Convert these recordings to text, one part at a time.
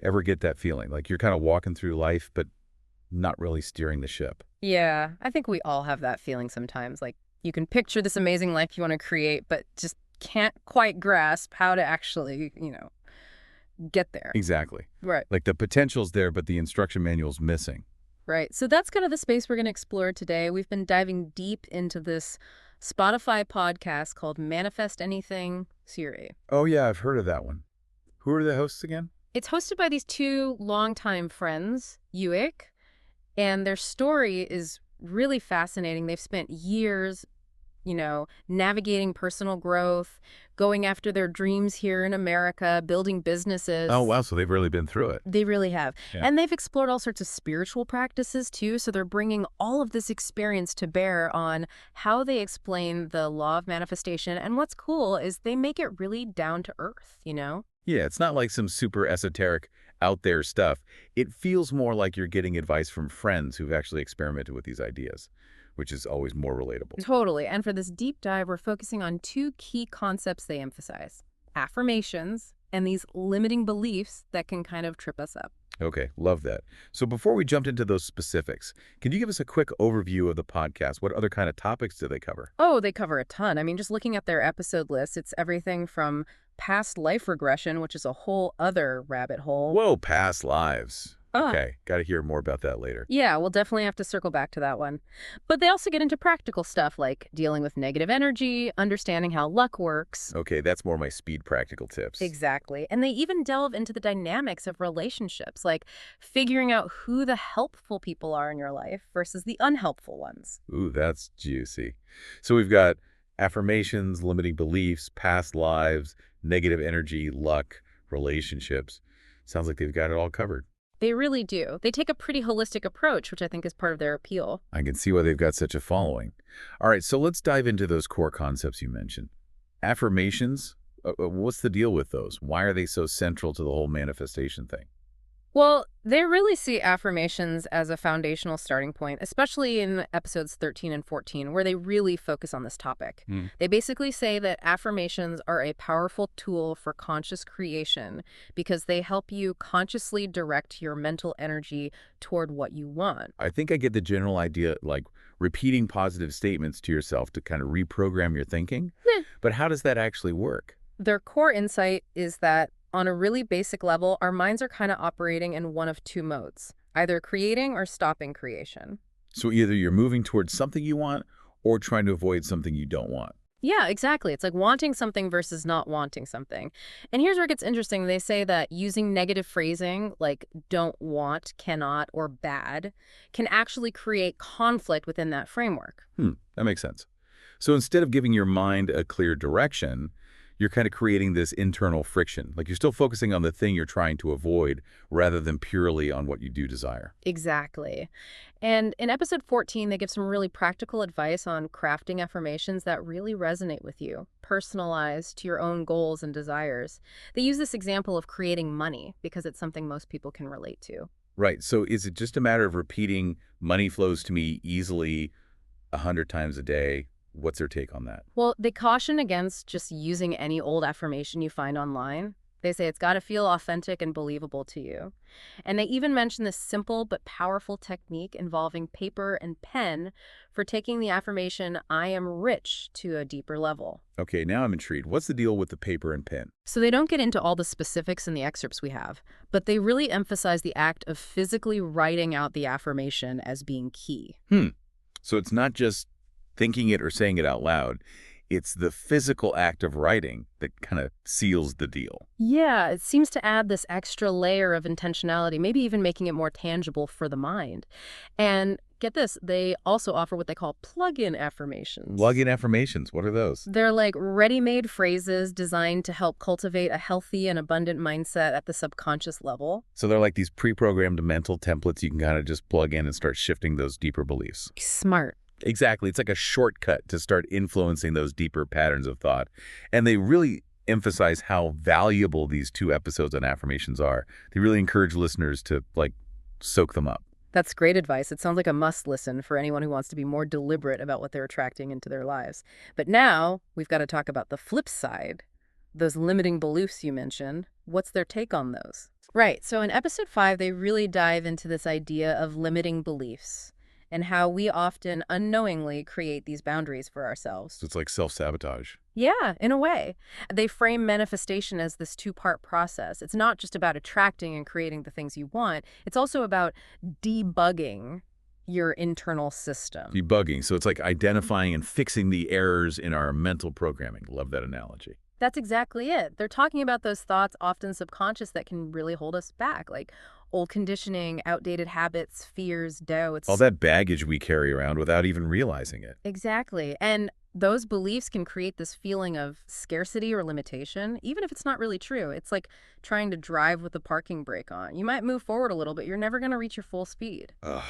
Ever get that feeling? Like you're kind of walking through life, but not really steering the ship. Yeah, I think we all have that feeling sometimes. Like you can picture this amazing life you want to create, but just can't quite grasp how to actually, get there. Exactly. Right. Like the potential's there, but the instruction manual's missing. Right. So that's kind of the space we're going to explore today. We've been diving deep into this Spotify podcast called Manifest Anything series. Oh, yeah, I've heard of that one. Who are the hosts again? It's hosted by these two longtime friends, Uick, and their story is really fascinating. They've spent years, navigating personal growth, going after their dreams here in America, building businesses. Oh, wow. So they've really been through it. They really have. Yeah. And they've explored all sorts of spiritual practices, too. So they're bringing all of this experience to bear on how they explain the law of manifestation. And what's cool is they make it really down to earth, Yeah, it's not like some super esoteric out there stuff. It feels more like you're getting advice from friends who've actually experimented with these ideas, which is always more relatable. Totally. And for this deep dive, we're focusing on two key concepts they emphasize: affirmations and these limiting beliefs that can kind of trip us up. Okay, love that. So before we jumped into those specifics, can you give us a quick overview of the podcast? What other kind of topics do they cover? Oh, they cover a ton. I mean, just looking at their episode list, it's everything from past life regression, which is a whole other rabbit hole. Whoa, past lives. Ah. Okay, got to hear more about that later. Yeah, we'll definitely have to circle back to that one. But they also get into practical stuff like dealing with negative energy, understanding how luck works. Okay, that's more my speed practical tips. Exactly. And they even delve into the dynamics of relationships, like figuring out who the helpful people are in your life versus the unhelpful ones. Ooh, that's juicy. So we've got affirmations, limiting beliefs, past lives, negative energy, luck, relationships. Sounds like they've got it all covered. They really do. They take a pretty holistic approach, which I think is part of their appeal. I can see why they've got such a following. All right, so let's dive into those core concepts you mentioned. Affirmations, what's the deal with those? Why are they so central to the whole manifestation thing? Well, they really see affirmations as a foundational starting point, especially in episodes 13 and 14, where they really focus on this topic. They basically say that affirmations are a powerful tool for conscious creation because they help you consciously direct your mental energy toward what you want. I think I get the general idea, like repeating positive statements to yourself to kind of reprogram your thinking. But how does that actually work? Their core insight is that on a really basic level, our minds are kind of operating in one of two modes, either creating or stopping creation. So either you're moving towards something you want or trying to avoid something you don't want. Yeah, exactly. It's like wanting something versus not wanting something. And here's where it gets interesting. They say that using negative phrasing like don't want, cannot, or bad can actually create conflict within that framework. That makes sense. So instead of giving your mind a clear direction, you're kind of creating this internal friction. Like you're still focusing on the thing you're trying to avoid rather than purely on what you do desire. Exactly. And in episode 14, they give some really practical advice on crafting affirmations that really resonate with you, personalized to your own goals and desires. They use this example of creating money because it's something most people can relate to. Right. So is it just a matter of repeating money flows to me easily 100 times a day? What's their take on that? Well, they caution against just using any old affirmation you find online. They say it's got to feel authentic and believable to you. And they even mention this simple but powerful technique involving paper and pen for taking the affirmation, I am rich, to a deeper level. Okay, now I'm intrigued. What's the deal with the paper and pen? So they don't get into all the specifics in the excerpts we have, but they really emphasize the act of physically writing out the affirmation as being key. So it's not just thinking it or saying it out loud. It's the physical act of writing that kind of seals the deal. Yeah, it seems to add this extra layer of intentionality, maybe even making it more tangible for the mind. And get this, they also offer what they call plug-in affirmations. Plug-in affirmations, what are those? They're like ready-made phrases designed to help cultivate a healthy and abundant mindset at the subconscious level. So they're like these pre-programmed mental templates you can kind of just plug in and start shifting those deeper beliefs. Smart. Exactly. It's like a shortcut to start influencing those deeper patterns of thought. And they really emphasize how valuable these 2 episodes on affirmations are. They really encourage listeners to, soak them up. That's great advice. It sounds like a must listen for anyone who wants to be more deliberate about what they're attracting into their lives. But now we've got to talk about the flip side, those limiting beliefs you mentioned. What's their take on those? Right. So in episode 5, they really dive into this idea of limiting beliefs and how we often unknowingly create these boundaries for ourselves. So it's like self-sabotage. Yeah, in a way. They frame manifestation as this two-part process. It's not just about attracting and creating the things you want. It's also about debugging your internal system. Debugging. So it's like identifying and fixing the errors in our mental programming. Love that analogy. That's exactly it. They're talking about those thoughts, often subconscious, that can really hold us back, like old conditioning, outdated habits, fears, doubts. All that baggage we carry around without even realizing it. Exactly. And those beliefs can create this feeling of scarcity or limitation, even if it's not really true. It's like trying to drive with the parking brake on. You might move forward a little, but you're never going to reach your full speed. Ugh,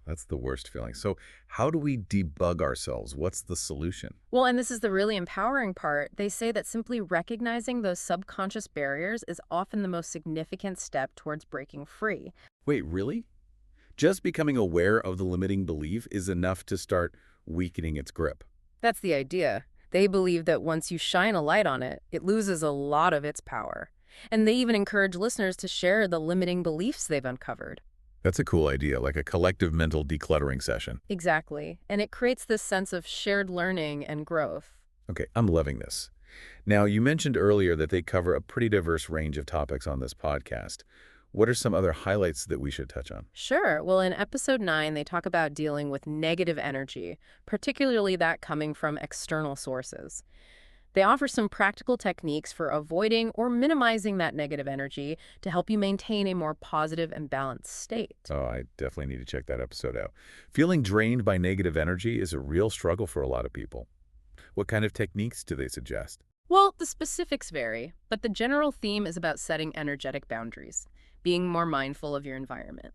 that's the worst feeling. So how do we debug ourselves? What's the solution? Well, and this is the really empowering part. They say that simply recognizing those subconscious barriers is often the most significant step towards breaking free. Wait, really? Just becoming aware of the limiting belief is enough to start weakening its grip? That's the idea. They believe that once you shine a light on it, it loses a lot of its power. And they even encourage listeners to share the limiting beliefs they've uncovered. That's a cool idea, like a collective mental decluttering session. Exactly. And it creates this sense of shared learning and growth. Okay, I'm loving this. Now, you mentioned earlier that they cover a pretty diverse range of topics on this podcast. What are some other highlights that we should touch on? Sure. Well, in episode 9, they talk about dealing with negative energy, particularly that coming from external sources. They offer some practical techniques for avoiding or minimizing that negative energy to help you maintain a more positive and balanced state. Oh, I definitely need to check that episode out. Feeling drained by negative energy is a real struggle for a lot of people. What kind of techniques do they suggest? Well, the specifics vary, but the general theme is about setting energetic boundaries, being more mindful of your environment,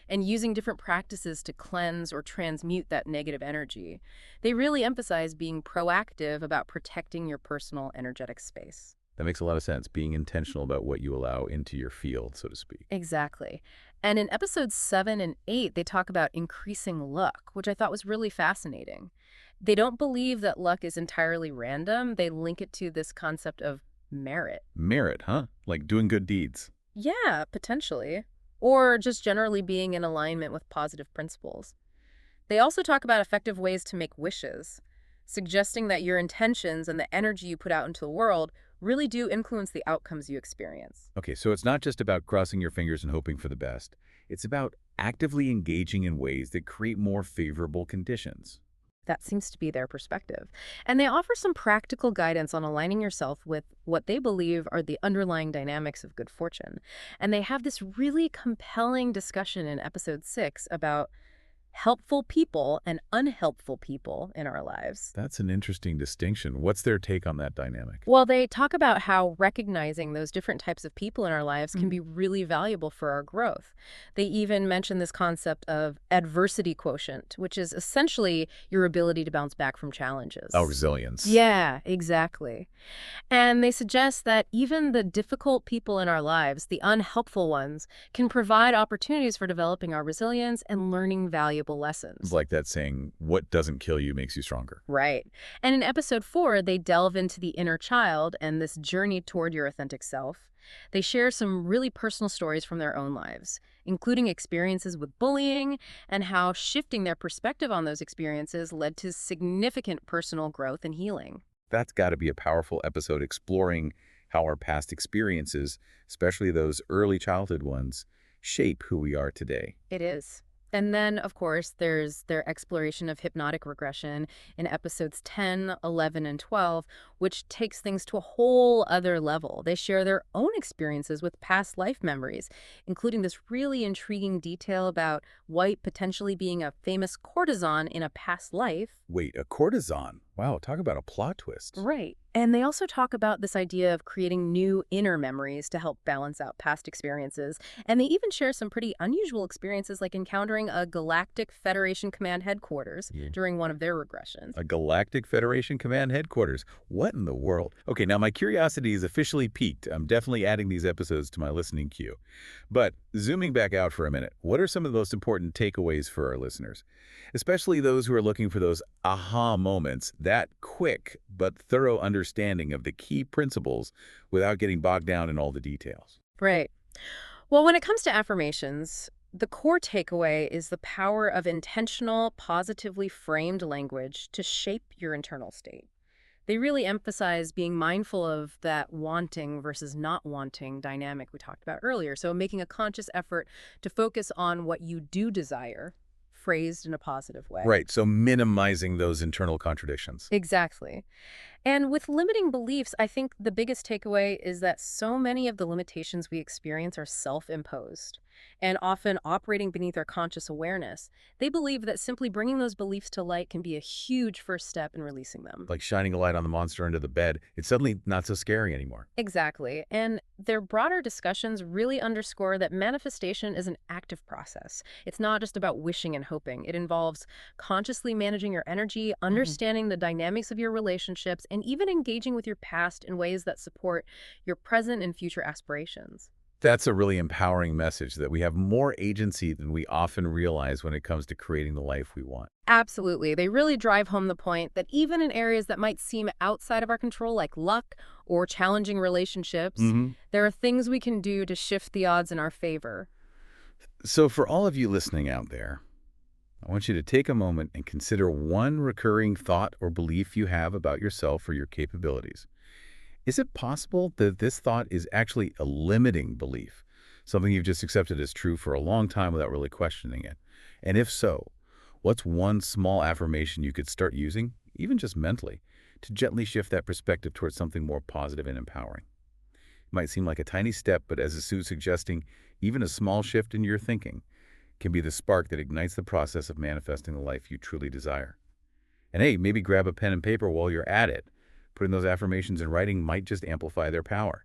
and using different practices to cleanse or transmute that negative energy. They really emphasize being proactive about protecting your personal energetic space. That makes a lot of sense, being intentional about what you allow into your field, so to speak. Exactly. And in episodes 7 and 8, they talk about increasing luck, which I thought was really fascinating. They don't believe that luck is entirely random. They link it to this concept of merit. Merit, huh? Like doing good deeds. Yeah, potentially. Or just generally being in alignment with positive principles. They also talk about effective ways to make wishes, suggesting that your intentions and the energy you put out into the world really do influence the outcomes you experience. Okay, so it's not just about crossing your fingers and hoping for the best. It's about actively engaging in ways that create more favorable conditions. That seems to be their perspective. And they offer some practical guidance on aligning yourself with what they believe are the underlying dynamics of good fortune. And they have this really compelling discussion in episode 6 about helpful people and unhelpful people in our lives. That's an interesting distinction. What's their take on that dynamic? Well, they talk about how recognizing those different types of people in our lives can be really valuable for our growth. They even mention this concept of adversity quotient, which is essentially your ability to bounce back from challenges. Oh, resilience. Yeah, exactly. And they suggest that even the difficult people in our lives, the unhelpful ones, can provide opportunities for developing our resilience and learning valuable lessons. It's like that saying, what doesn't kill you makes you stronger. Right. And in episode 4, they delve into the inner child and this journey toward your authentic self. They share some really personal stories from their own lives, including experiences with bullying and how shifting their perspective on those experiences led to significant personal growth and healing. That's got to be a powerful episode exploring how our past experiences, especially those early childhood ones, shape who we are today. It is. And then, of course, there's their exploration of hypnotic regression in episodes 10, 11, and 12, which takes things to a whole other level. They share their own experiences with past life memories, including this really intriguing detail about White potentially being a famous courtesan in a past life. Wait, a courtesan? Wow, talk about a plot twist. Right. And they also talk about this idea of creating new inner memories to help balance out past experiences. And they even share some pretty unusual experiences, like encountering a Galactic Federation Command headquarters during one of their regressions. A Galactic Federation Command headquarters. What in the world? Okay, now my curiosity is officially piqued. I'm definitely adding these episodes to my listening queue. But zooming back out for a minute, what are some of the most important takeaways for our listeners? Especially those who are looking for those aha moments, that quick but thorough understanding of the key principles without getting bogged down in all the details. Right. Well, when it comes to affirmations, the core takeaway is the power of intentional, positively framed language to shape your internal state. They really emphasize being mindful of that wanting versus not wanting dynamic we talked about earlier. So making a conscious effort to focus on what you do desire, phrased in a positive way. Right, so minimizing those internal contradictions. Exactly. And with limiting beliefs, I think the biggest takeaway is that so many of the limitations we experience are self-imposed and often operating beneath our conscious awareness. They believe that simply bringing those beliefs to light can be a huge first step in releasing them. Like shining a light on the monster under the bed, it's suddenly not so scary anymore. Exactly. And their broader discussions really underscore that manifestation is an active process. It's not just about wishing and hoping. It involves consciously managing your energy, understanding the dynamics of your relationships, and even engaging with your past in ways that support your present and future aspirations. That's a really empowering message, that we have more agency than we often realize when it comes to creating the life we want. Absolutely. They really drive home the point that even in areas that might seem outside of our control, like luck or challenging relationships, there are things we can do to shift the odds in our favor. So for all of you listening out there, I want you to take a moment and consider one recurring thought or belief you have about yourself or your capabilities. Is it possible that this thought is actually a limiting belief, something you've just accepted as true for a long time without really questioning it? And if so, what's one small affirmation you could start using, even just mentally, to gently shift that perspective towards something more positive and empowering? It might seem like a tiny step, but as Sue's suggesting, even a small shift in your thinking can be the spark that ignites the process of manifesting the life you truly desire. And hey, maybe grab a pen and paper while you're at it. Putting those affirmations in writing might just amplify their power.